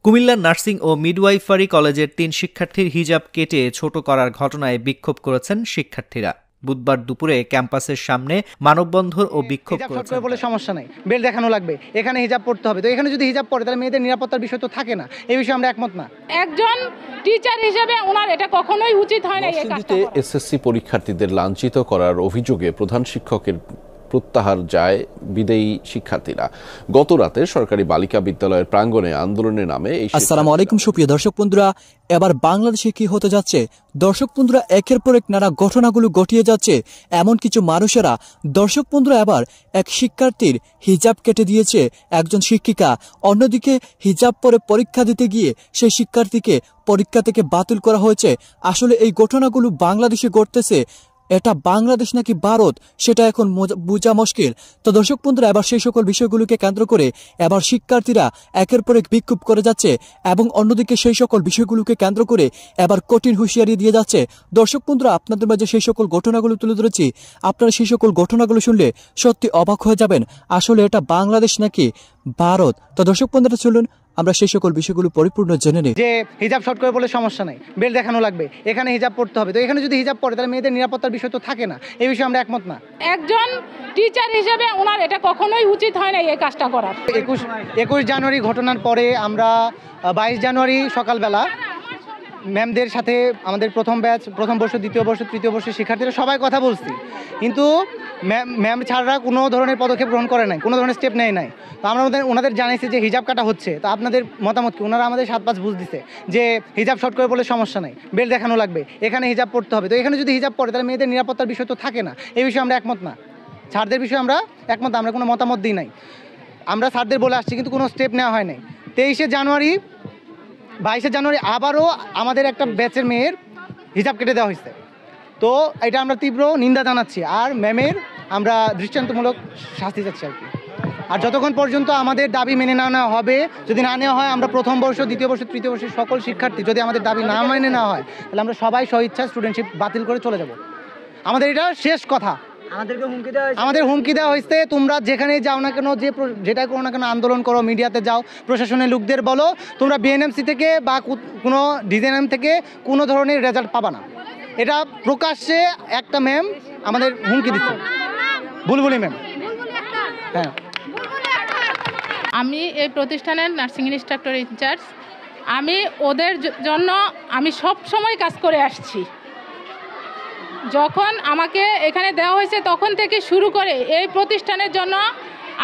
কুমিল্লার নার্সিং ও মিডওয়াইফারি কলেজের ৩ শিক্ষার্থীর হিজাব কেটে ছোট করার ঘটনায় বিক্ষোভ করেছেন শিক্ষার্থীরা। বুধবার দুপুরে ক্যাম্পাসের সামনে মানববন্ধন ও বিক্ষোভ করেছেন। বলে সমস্যা নাই, বেল দেখানো লাগবে, এখানে হিজাব পড়তে হবে। তো এখানে যদি হিজাব পড়ে তাহলে মেয়েদের নিরাপত্তার বিষয় তো থাকে না, এই বিষয়ে আমরা একমত না। একজন টিচার হিসেবে ওনার এটা কখনোই উচিত হয় না। এসএসসি পরীক্ষার্থীদের লাঞ্ছিত করার অভিযোগে প্রধান শিক্ষকের প্রত্যাহার যায় বিদেয়ী শিক্ষার্থীরা। গত রাতে সরকারি বালিকা বিদ্যালয়ের প্রাঙ্গণে আন্দোলনের নামে আসসালামু আলাইকুম সুপ্রিয় দর্শক বন্ধুরা, এবার বাংলাদেশে কি হতে যাচ্ছে? দর্শক বন্ধুরা, একের পর এক নানা ঘটনাগুলো ঘটিয়ে যাচ্ছে। এমন কিছু মানুষেরা দর্শক বন্ধুরা এবার এক শিক্ষার্থীর হিজাব কেটে দিয়েছে একজন শিক্ষিকা। অন্যদিকে হিজাব পরে পরীক্ষা দিতে গিয়ে সেই শিক্ষার্থীকে পরীক্ষা থেকে বাতিল করা হয়েছে। আসলে এই ঘটনাগুলো বাংলাদেশে ঘটতেছে, এটা বাংলাদেশ নাকি ভারত সেটা এখন বোঝা মুশকিল। তো দর্শক বন্ধুরা, এবার সেই সকল বিষয়গুলোকে কেন্দ্র করে এবার শিক্ষার্থীরা একের পর এক বিক্ষোভ করে যাচ্ছে এবং অন্যদিকে সেই সকল বিষয়গুলোকে কেন্দ্র করে এবার কঠিন হুঁশিয়ারি দিয়ে যাচ্ছে। দর্শক বন্ধুরা, আপনাদের মাঝে সেই সকল ঘটনাগুলো তুলে ধরেছি। আপনারা সেই সকল ঘটনাগুলো শুনলে সত্যি অবাক হয়ে যাবেন, আসলে এটা বাংলাদেশ নাকি ভারত। তো দর্শক বন্ধুরা, চলুন আমরা সেই সকল বিষয়গুলো পরিপূর্ণ জেনে নিই। যে হিজাব শর্ট করে বলে সমস্যা নাই, বেল দেখানো লাগবে, এখানে হিজাব পড়তে হবে। তো এখানে যদি হিজাব পড়ে তাহলে মেয়েদের নিরাপত্তার বিষয় তো থাকে না, এই বিষয়ে আমরা একমত না। একজন টিচার হিসেবে ওনার এটা কখনোই উচিত হয় না এই কাজটা করার। 21 জানুয়ারি ঘটনার পরে আমরা 22 জানুয়ারি সকালবেলা ম্যামদের সাথে আমাদের প্রথম ব্যাচ, প্রথম বর্ষ, দ্বিতীয় বর্ষ, তৃতীয় বর্ষের শিক্ষার্থীরা সবাই কথা বলছি, কিন্তু ম্যাম ছাড়া কোনো ধরনের পদক্ষেপ গ্রহণ করে নাই, কোনো ধরনের স্টেপ নেয় নাই। তো আমরা ওনাদের জানাইছি যে হিজাব কাটা হচ্ছে, তো আপনাদের মতামত কি? ওনারা আমাদের 7-5 বুঝ দিছে যে হিজাব শর্ট করে বলে সমস্যা নাই, বেল দেখানো লাগবে, এখানে হিজাব পড়তে হবে। তো এখানে যদি হিজাব পড়ে তাহলে মেয়েদের নিরাপত্তার বিষয় তো থাকে না, এই বিষয়ে আমরা একমত না। ছাড়দের বিষয়ে আমরা একমত, আমরা কোনো মতামত দিই নাই। আমরা ছাড়দের বলে আসছি, কিন্তু কোনো স্টেপ নেওয়া হয় নাই। 23 জানুয়ারি 22 জানুয়ারি আবারও আমাদের একটা ব্যাচের মেয়ের হিজাব কেটে দেওয়া হয়েছে। তো এটা আমরা তীব্র নিন্দা জানাচ্ছি, আর ম্যামের আমরা দৃষ্টান্তমূলক শাস্তি চাচ্ছি আর কি। আর যতক্ষণ পর্যন্ত আমাদের দাবি মেনে না নেওয়া হবে, যদি না নেওয়া হয়, আমরা প্রথম বর্ষ, দ্বিতীয় বর্ষ, তৃতীয় বর্ষের সকল শিক্ষার্থী যদি আমাদের দাবি না মেনে নেওয়া হয়, তাহলে আমরা সবাই স্বইচ্ছা স্টুডেন্টশিপ বাতিল করে চলে যাব। আমাদের এটা শেষ কথা। আমাদের হুমকি দেওয়া হয়েছে, তোমরা যেখানেই যাও না কেন, যেটা করো না কেন, আন্দোলন করো, মিডিয়াতে যাও, প্রশাসনের লোকদের বলো তোমরা বিএনএমসি থেকে বা কোনো ডিজেএনএম থেকে কোনো ধরনের রেজাল্ট পাবা না। এটা প্রকাশ্যে একটা ম্যাম আমাদের হুমকি দিচ্ছে, বুলবুলি ম্যাম। হ্যাঁ, আমি এই প্রতিষ্ঠানের নার্সিং ইনস্ট্রাক্টর ইনচার্জ। আমি ওদের জন্য আমি সব সময় কাজ করে আসছি। যখন আমাকে এখানে দেওয়া হয়েছে তখন থেকে শুরু করে এই প্রতিষ্ঠানের জন্য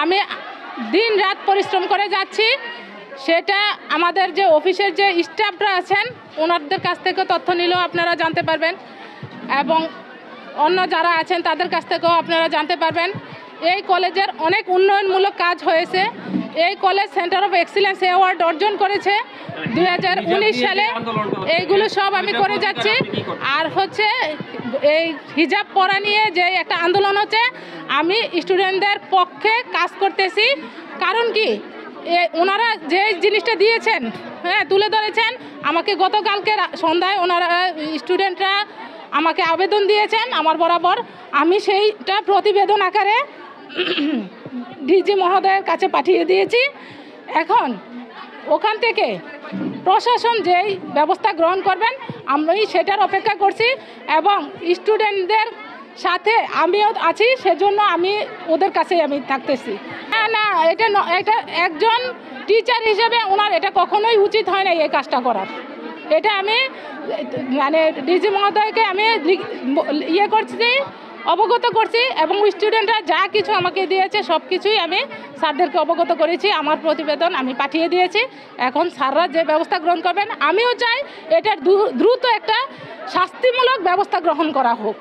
আমি দিন রাত পরিশ্রম করে যাচ্ছি। সেটা আমাদের যে অফিসের যে স্টাফরা আছেন ওনাদের কাছ থেকে তথ্য নিলেও আপনারা জানতে পারবেন, এবং অন্য যারা আছেন তাদের কাছ থেকেও আপনারা জানতে পারবেন। এই কলেজের অনেক উন্নয়নমূলক কাজ হয়েছে। এই college centre of excellence award অর্জন করেছে 2019 সালে। এইগুলো সব আমি করে যাচ্ছি। আর হচ্ছে এই হিজাব পরা নিয়ে যে একটা আন্দোলন হচ্ছে, আমি স্টুডেন্টদের পক্ষে কাজ করতেছি। কারণ কি, ওনারা যে জিনিসটা দিয়েছেন, হ্যাঁ, তুলে ধরেছেন, আমাকে গতকালকে সন্ধ্যায় ওনারা স্টুডেন্টরা আমাকে আবেদন দিয়েছেন আমার বরাবর। আমি সেইটা প্রতিবেদন আকারে ডিজি মহোদয়ের কাছে পাঠিয়ে দিয়েছি। এখন ওখান থেকে প্রশাসন যেই ব্যবস্থা গ্রহণ করবেন আমি সেটার অপেক্ষা করছি, এবং স্টুডেন্টদের সাথে আমিও আছি, সেজন্য আমি ওদের কাছে আমি থাকতেছি। না, এটা একজন টিচার হিসেবে ওনার এটা কখনোই উচিত হয় না এই কাজটা করার। এটা আমি মানে ডিজি মহোদয়কে আমি করছি, অবগত করছি, এবং স্টুডেন্টরা যা কিছু আমাকে দিয়েছে সব কিছুই আমি স্যারদেরকে অবগত করেছি। আমার প্রতিবেদন আমি পাঠিয়ে দিয়েছি। এখন স্যাররা যে ব্যবস্থা গ্রহণ করবেন, আমিও চাই এটার দ্রুত একটা শাস্তিমূলক ব্যবস্থা গ্রহণ করা হোক।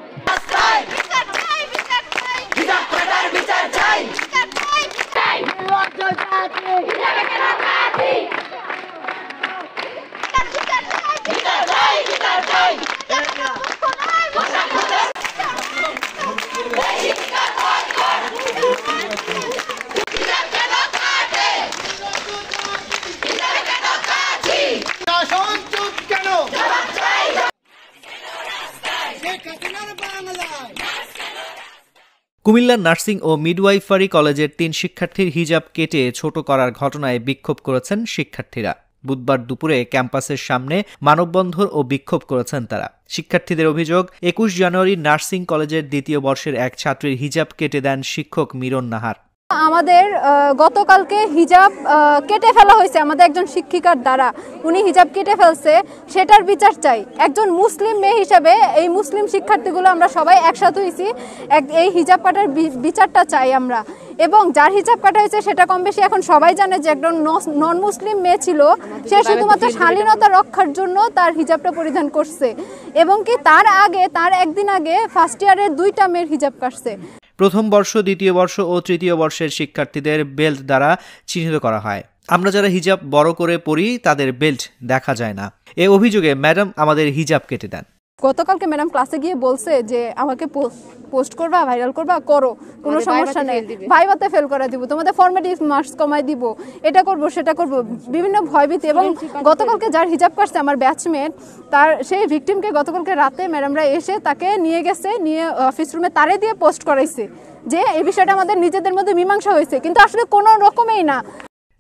কুমিল্লার নার্সিং ও মিডওয়াইফারি কলেজের ৩ শিক্ষার্থীর হিজাব কেটে ছোট করার ঘটনায় বিক্ষোভ করেছেন শিক্ষার্থীরা। বুধবার দুপুরে ক্যাম্পাসের সামনে মানববন্ধন ও বিক্ষোভ করেছেন তারা। শিক্ষার্থীদের অভিযোগ, ২১ জানুয়ারি নার্সিং কলেজের ২য় বর্ষের এক ছাত্রীর হিজাব কেটে দেন শিক্ষক মিরন নাহার। আমাদের গতকালকে হিজাব কেটে ফেলা হয়েছে আমাদের একজন শিক্ষিকার দ্বারা। উনি হিজাব কেটে ফেলছে, সেটার বিচার চাই। একজন মুসলিম মেয়ে হিসেবে এই মুসলিম শিক্ষার্থীগুলো আমরা সবাই একসাথে হয়েছি, এই হিজাব কাটার বিচারটা চাই আমরা। এবং যার হিজাব কাটা হয়েছে সেটা কম বেশি এখন সবাই জানে যে একজন নন মুসলিম মেয়ে ছিল, সে শুধুমাত্র শালীনতা রক্ষার জন্য তার হিজাবটা পরিধান করছে, এবং কি তার একদিন আগে ফার্স্ট ইয়ারের 2টা মেয়ের হিজাব কাটছে। প্রথম বর্ষ, ২য় বর্ষ ও ৩য় বর্ষের শিক্ষার্থীদের বেল্ট দ্বারা চিহ্নিত করা হয়। আমরা যারা হিজাব বড় করে পরি তাদের বেল্ট দেখা যায় না। এ অভিযোগে ম্যাডাম আমাদের হিজাব কেটে দেন। গতকালকে ম্যাডাম ক্লাসে গিয়ে বলছে যে আমাকে পোস্ট করবা, ভাইরাল করবা, করো, কোনো সমস্যা নেই, ভাইভাতে ফেল করা দিব, তোমাদের ফর্মেটিভ মার্কস কমাই দিব, এটা করব সেটা করব, বিভিন্ন ভয়ভীতি। এবং গতকালকে যার হিজাব কাটছে আমার ব্যাচমেট, সেই ভিকটিমকে গতকালকে রাতে ম্যাডামরা এসে তাকে নিয়ে গেছে, নিয়ে অফিস রুমে তারে দিয়ে পোস্ট করাইছে যে এই বিষয়টা আমাদের নিজেদের মধ্যে মীমাংসা হয়েছে, কিন্তু আসলে কোনো রকমেই না।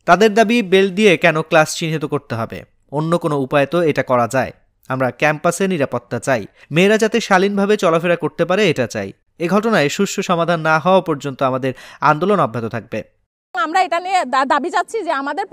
তাদের দাবি, বেল্ট দিয়ে কেন ক্লাস চিহ্নিত করতে হবে? অন্য কোনো উপায় তো এটা করা যায়। আমরা ক্যাম্পাসে নিরাপত্তা চাই, মেয়েরা যাতে শালীনভাবে চলাফেরা করতে পারে এটা চাই। এ ঘটনায় সুষ্ঠু সমাধান না হওয়া পর্যন্ত আমাদের আন্দোলন অব্যাহত থাকবে। আমরা এটা নিয়ে দাবি চাচ্ছি যে আমাদের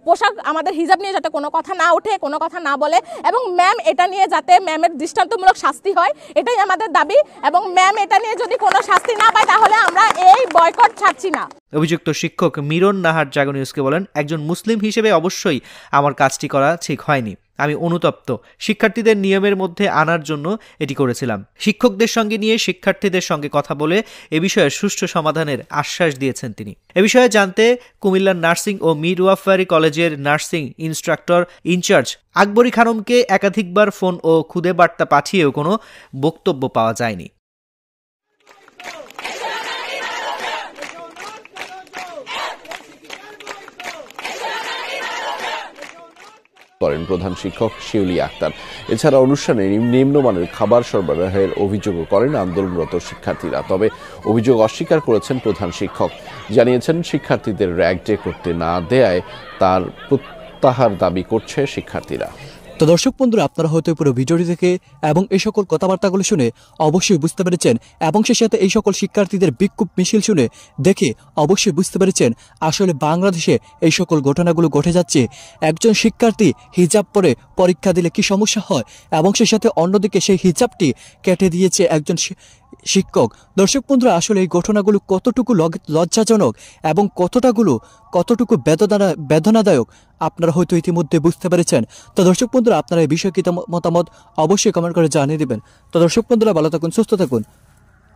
পোশাক, আমাদের হিজাব নিয়ে যাতে কোনো কথা না ওঠে, কোনো কথা না বলে, এবং ম্যাম এটা নিয়ে যাতে ম্যামের দৃষ্টান্তমূলক শাস্তি হয়, এটাই আমাদের দাবি। এবং ম্যাম এটা নিয়ে যদি কোনো শাস্তি না পায় তাহলে আমরা এই বয়কট ছাড়ছি না। অভিযুক্ত শিক্ষক মিরন নাহার জাগো নিউজকে বলেন, একজন মুসলিম হিসেবে অবশ্যই আমার কাজটি করা ঠিক হয়নি। আমি অনুতপ্ত। শিক্ষার্থীদের নিয়মের মধ্যে আনার জন্য এটি করেছিলাম। শিক্ষকদের সঙ্গে নিয়ে শিক্ষার্থীদের সঙ্গে কথা বলে এ বিষয়ে সুষ্ঠু সমাধানের আশ্বাস দিয়েছেন তিনি। এ বিষয়ে জানতে কুমিল্লার নার্সিং ও মিডওয়াইফারি কলেজের নার্সিং ইনস্ট্রাক্টর ইনচার্জ আকবরী খানমকে একাধিকবার ফোন ও খুদে বার্তা পাঠিয়েও কোনো বক্তব্য পাওয়া যায়নি। করেন প্রধান শিক্ষক শিউলি আক্তার। এছাড়া অনুষ্ঠানে নিম্নমানের খাবার সরবরাহের অভিযোগও করেন আন্দোলনরত শিক্ষার্থীরা। তবে অভিযোগ অস্বীকার করেছেন প্রধান শিক্ষক, জানিয়েছেন শিক্ষার্থীদের র্যাগ ডে করতে না দেয়ায় তার প্রত্যাহার দাবি করছে শিক্ষার্থীরা। তো দর্শক বন্ধুরা, আপনারা হয়তো পুরো ভিডিওটি দেখে এবং এই সকল কথাবার্তাগুলো শুনে অবশ্যই বুঝতে পেরেছেন, এবং সে সাথে এই সকল শিক্ষার্থীদের বিক্ষোভ মিছিল শুনে দেখে অবশ্যই বুঝতে পেরেছেন আসলে বাংলাদেশে এই সকল ঘটনাগুলো ঘটে যাচ্ছে। একজন শিক্ষার্থী হিজাব পরে পরীক্ষা দিলে কি সমস্যা হয়, এবং সে সাথে অন্যদিকে সেই হিজাবটি কেটে দিয়েছে একজন শিক্ষক। দর্শক বন্ধুরা, আসলে এই ঘটনাগুলো কতটুকু লজ্জাজনক এবং কতটুকু বেদনাদায়ক আপনারা হয়তো ইতিমধ্যে বুঝতে পেরেছেন। তো দর্শক বন্ধুরা, আপনারা এই বিষয়ে কি মতামত অবশ্যই কমেন্ট করে জানিয়ে দিবেন। তো দর্শক বন্ধুরা, ভালো থাকুন, সুস্থ থাকুন,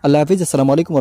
আল্লাহ হাফিজ, আসসালামু আলাইকুম।